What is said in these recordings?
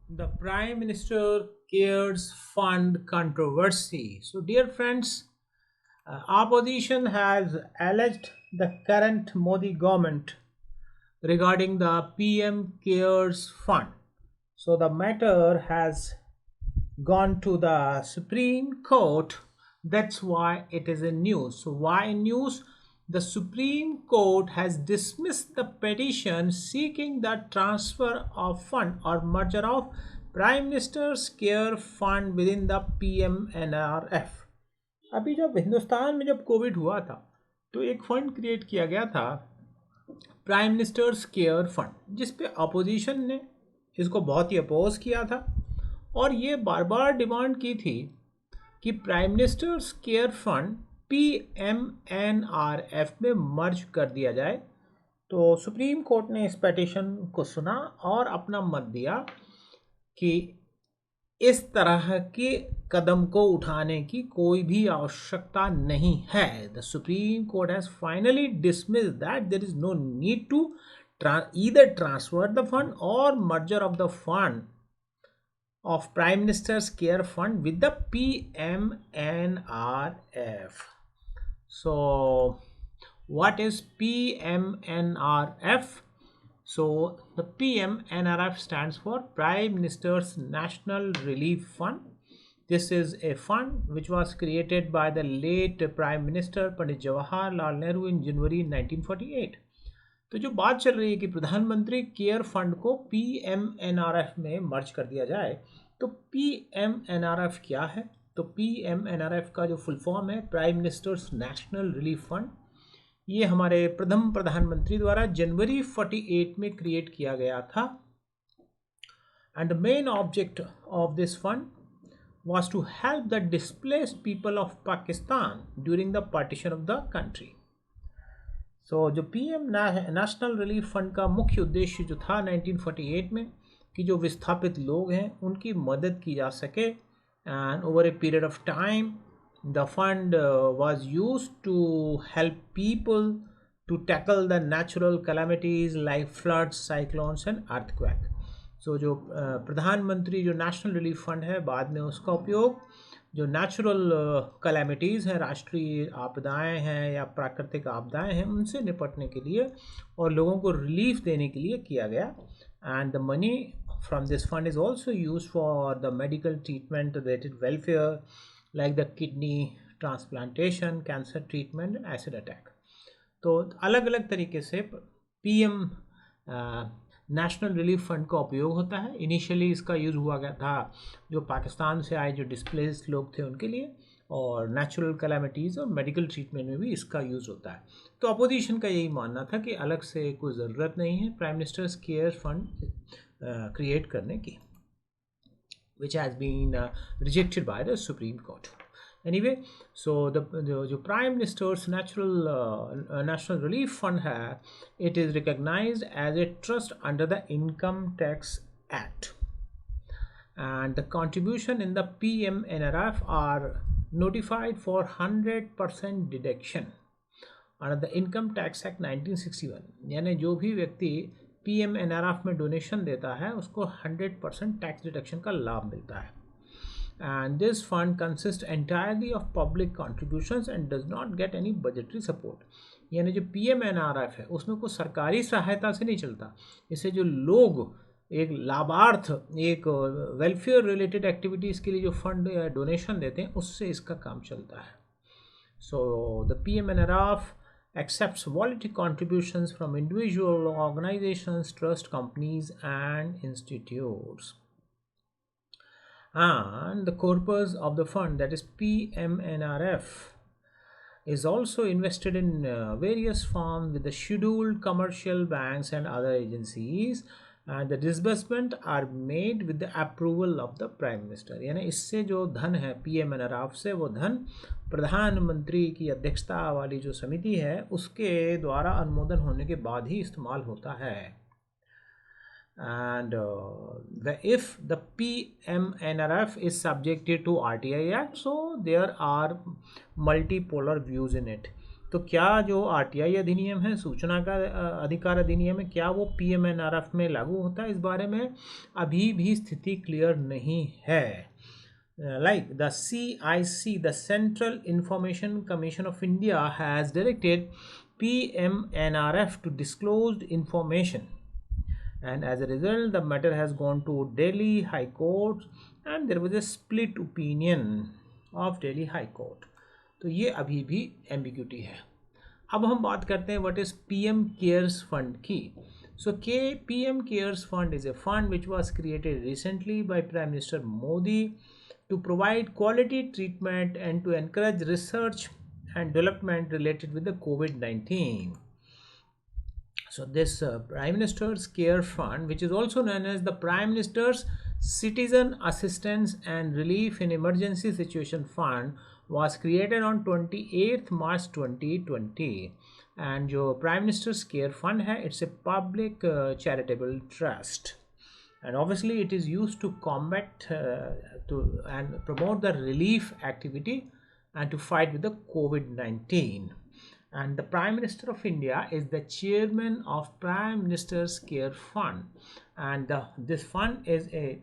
The Prime Minister Cares Fund controversy. So, dear friends, opposition has alleged the current Modi government regarding the PM Cares Fund. So, the matter has gone to the Supreme Court. That's why it is in news. So, why in news? The Supreme Court has dismissed the petition seeking the transfer of fund or merger of Prime Minister's Care Fund within the PMNRF. अभी जब हिंदुस्तान में जब Covid हुआ था तो एक fund create किया गया था प्राइम मिनिस्टर्स केयर फंड, जिस पे अपोजिशन ने इसको बहुत ही अपोज किया था और ये बार बार डिमांड की थी कि prime minister's care fund PMNRF में मर्ज कर दिया जाए। तो सुप्रीम कोर्ट ने इस पेटिशन को सुना और अपना मत दिया कि इस तरह के कदम को उठाने की कोई भी आवश्यकता नहीं है। The supreme court has finally dismissed that there is no need to either transfer the fund or merger of the fund of Prime Minister's Care Fund with the PMNRF. So, what is PMNRF? So, the PMNRF stands for Prime Minister's National Relief Fund. This is a fund which was created by the late Prime Minister Pandit Jawaharlal Nehru in January 1948. तो जो बात चल रही है कि प्रधानमंत्री care fund को PMNRF में मर्ज कर दिया जाए, तो PMNRF क्या है? तो PMNRF का जो फुल फॉर्म है prime minister's national relief fund. ये हमारे प्रथम प्रधानमंत्री द्वारा जनवरी 48 में क्रिएट किया गया था। And the main object of this fund was to help the displaced people of Pakistan during the partition of the country. So, जो PM नेशनल रिलीफ फंड का मुख्य उद्देश्य जो था 1948 में कि जो विस्थापित लोग हैं उनकी मदद की जा सके, and over a period of time the fund was used to help people to tackle the natural calamities like floods, cyclones and earthquake. So जो प्रधानमंत्री जो नेशनल रिलीफ फंड है, बाद में उसका उपयोग जो नेचुरल कैलामिटीज़ हैं, राष्ट्रीय आपदाएं हैं या प्राकृतिक आपदाएं हैं, उनसे निपटने के लिए और लोगों को रिलीफ देने के लिए किया गया। And the money from this fund is also use for the medical treatment related welfare like the kidney transplantation, cancer treatment and acid attack. तो अलग अलग तरीके से PM नेशनल रिलीफ फंड का उपयोग होता है। इनिशियली इसका यूज़ हुआ गया था जो पाकिस्तान से आए जो डिस्प्लेस्ड लोग थे उनके लिए, और नेचुरल कैलामिटीज़ और मेडिकल ट्रीटमेंट में भी इसका यूज़ होता है। तो अपोजिशन का यही मानना था कि अलग से कोई ज़रूरत नहीं है prime minister's care fund create करने की, which has been rejected by the supreme Court. Anyway, so जो prime minister's national relief fund है, it is recognised as a trust under the income tax act, and the contribution in the PMNRF are notified for 100% deduction under the Income Tax Act 1961। यानी जो भी व्यक्ति PMNRF में donation देता है उसको 100% tax deduction का लाभ मिलता है। And this fund consists entirely of public contributions and does not get any budgetary support। यानी जो PMNRF है उसमें कोई सरकारी सहायता से नहीं चलता, इससे जो लोग एक लाभार्थ, एक वेलफेयर रिलेटेड एक्टिविटीज़ के लिए जो फंड या डोनेशन देते हैं उससे इसका काम चलता है। So the PMNRF accepts voluntary contributions from individual organizations, trust companies and institutes. And the corpus of the fund, that is PMNRF, is also invested in various forms with the scheduled commercial banks and other agencies, and the disbursement are made with the approval of the Prime Minister। यानी इससे जो धन है PMNRF से, वो धन प्रधानमंत्री की अध्यक्षता वाली जो समिति है उसके द्वारा अनुमोदन होने के बाद ही इस्तेमाल होता है। And if the PMNRF is subjected to RTI Act, so there are multipolar views in it। तो क्या जो आरटीआई अधिनियम है, सूचना का अधिकार अधिनियम है, क्या वो पीएमएनआरएफ में लागू होता है? इस बारे में अभी भी स्थिति क्लियर नहीं है। Like the CIC, the Central Information Commission of India, has directed PMNRF to disclose information, and as a result the matter has gone to Delhi High Court and there was a split opinion of Delhi High Court. तो ये अभी भी ambiguity है। अब हम बात करते हैं what is PM cares fund की। सो के PM cares fund is a fund which was created recently by prime minister Modi to provide quality treatment and to encourage research and development related with the COVID-19. So this Prime Minister's Care Fund, which is also known as the Prime Minister's Citizen Assistance and Relief in Emergency Situation Fund, was created on 28th March 2020. And जो Prime Minister's Care Fund है, it's a public charitable trust. And obviously it is used to combat and promote the relief activity and to fight with the COVID-19. And the Prime Minister of India is the chairman of Prime Minister's Care Fund, and this fund is a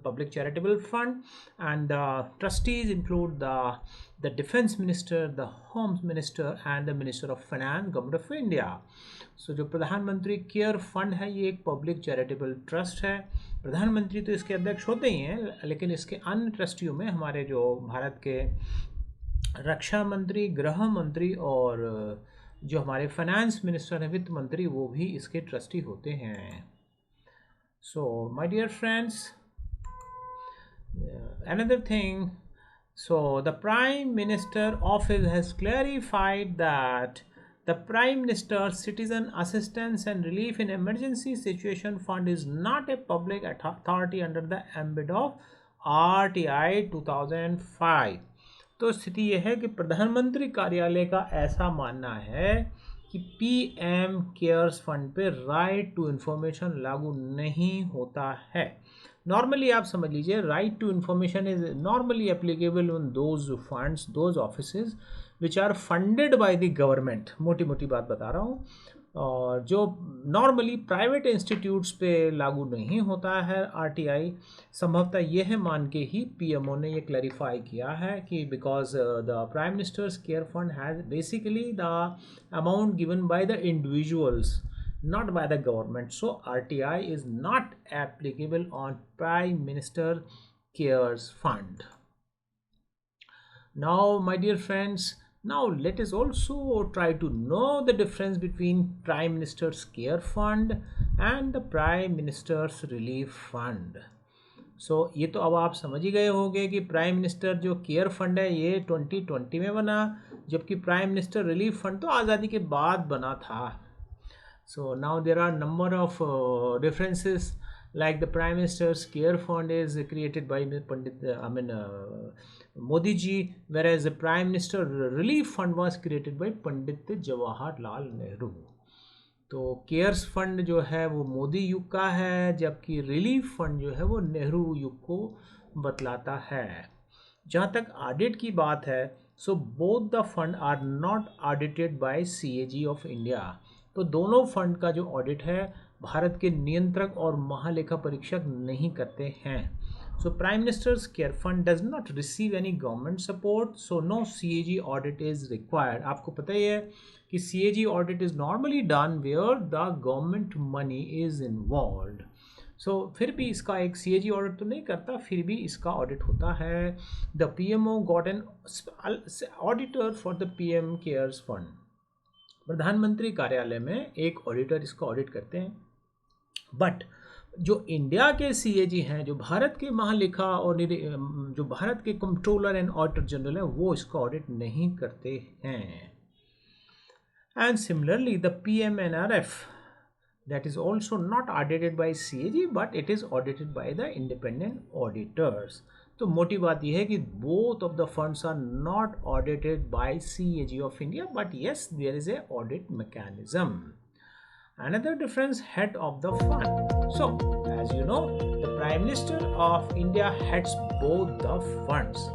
public charitable fund, and the trustees include the Defense Minister, the Home Minister and the Minister of Finance, Government of India. So जो प्रधानमंत्री care fund है ये एक public charitable trust है। प्रधानमंत्री तो इसके अध्यक्ष होते ही हैं, लेकिन इसके अन्य ट्रस्टियों में हमारे जो भारत के रक्षा मंत्री, गृह मंत्री और जो हमारे फाइनेंस मिनिस्टर हैं, वित्त मंत्री, वो भी इसके ट्रस्टी होते हैं। So my dear friends, another thing, so the Prime Minister office has clarified that the Prime Minister's Citizen Assistance and Relief in Emergency Situation Fund is not a public authority under the ambit of RTI 2005. तो स्थिति यह है कि प्रधानमंत्री कार्यालय का ऐसा मानना है कि पीएम केयर्स फंड पे राइट टू इंफॉर्मेशन लागू नहीं होता है। नॉर्मली आप समझ लीजिए, right to information is normally applicable on those funds, those offices which are funded by the government. मोटी मोटी बात बता रहा हूँ, और जो नॉर्मली प्राइवेट इंस्टीट्यूट्स पे लागू नहीं होता है आरटीआई। संभवतः यह मान के ही पीएमओ ने ये क्लैरिफाई किया है कि because the prime minister's care fund has basically the amount given by the individuals, not by the government, so RTI is not applicable on Prime Minister Cares Fund. Now my dear friends, now let us also try to know the difference between Prime Minister's Care Fund and the Prime Minister's Relief Fund. So ये तो अब आप समझ ही गए होंगे कि prime minister जो care fund है ये 2020 में बना, जबकि प्राइम मिनिस्टर रिलीफ फंड तो आज़ादी के बाद बना था। So now there are number of differences, like the Prime Minister's Care Fund is created by Modi ji, whereas the Prime Minister Relief Fund was created by Pandit Jawaharlal Nehru. तो cares fund जो है वो मोदी युग का है, जबकि relief fund जो है वो नेहरू युग को बतलाता है। जहाँ तक ऑडिट की बात है, so both the fund are not audited by CAG of India. तो दोनों फंड का जो ऑडिट है भारत के नियंत्रक और महालेखा परीक्षक नहीं करते हैं। So prime minister's care fund does not receive any government support, so no CAG audit is required. आपको पता ही है कि CAG audit is normally done where the government money is involved. So फिर भी इसका एक सीएजी ऑडिट तो नहीं करता, फिर भी इसका ऑडिट होता है। The PMO got an auditor for the PM cares fund. प्रधानमंत्री कार्यालय में एक ऑडिटर इसका ऑडिट करते हैं, बट जो इंडिया के सीएजी हैं, जो भारत के महालेखा और जो भारत के कंट्रोलर एंड ऑडिटर जनरल हैं, वो इसका ऑडिट नहीं करते हैं। And similarly the PMNRF, that is also not audited by CAG but it is audited by the independent auditors. तो मोटी बात यह है कि both of the funds are not audited by CAG of India, but yes, there is a audit mechanism. Another difference, head of the fund. So as you know, the Prime Minister of India heads both the funds.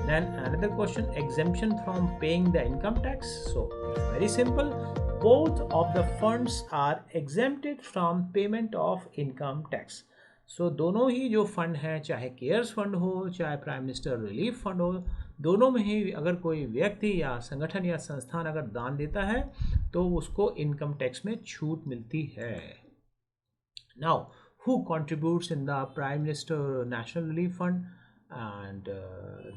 Then another question, exemption from paying the income tax. So it's very simple. Both of the funds are exempted from payment of income tax. सो दोनों ही जो fund हैं, चाहे cares fund हो चाहे prime minister relief fund हो, दोनों में ही अगर कोई व्यक्ति या संगठन या संस्थान अगर दान देता है तो उसको इनकम टैक्स में छूट मिलती है. Now who contributes in the prime minister national relief fund and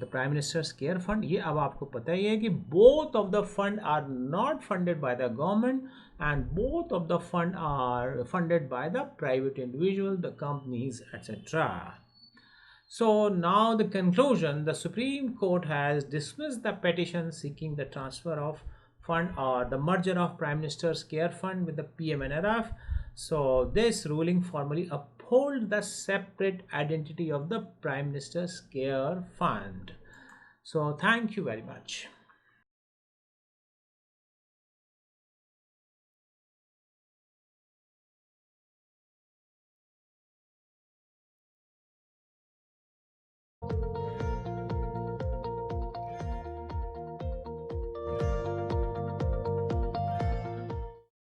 the prime minister's care fund? ये अब आपको पता ही है कि both of the fund are not funded by the government and both of the fund are funded by the private individual, the companies, etc. So now the conclusion, the Supreme Court has dismissed the petition seeking the transfer of fund or the merger of Prime Minister's Care Fund with the Pmnrf. So this ruling formally uphold the separate identity of the Prime Minister's Care Fund. So thank you very much.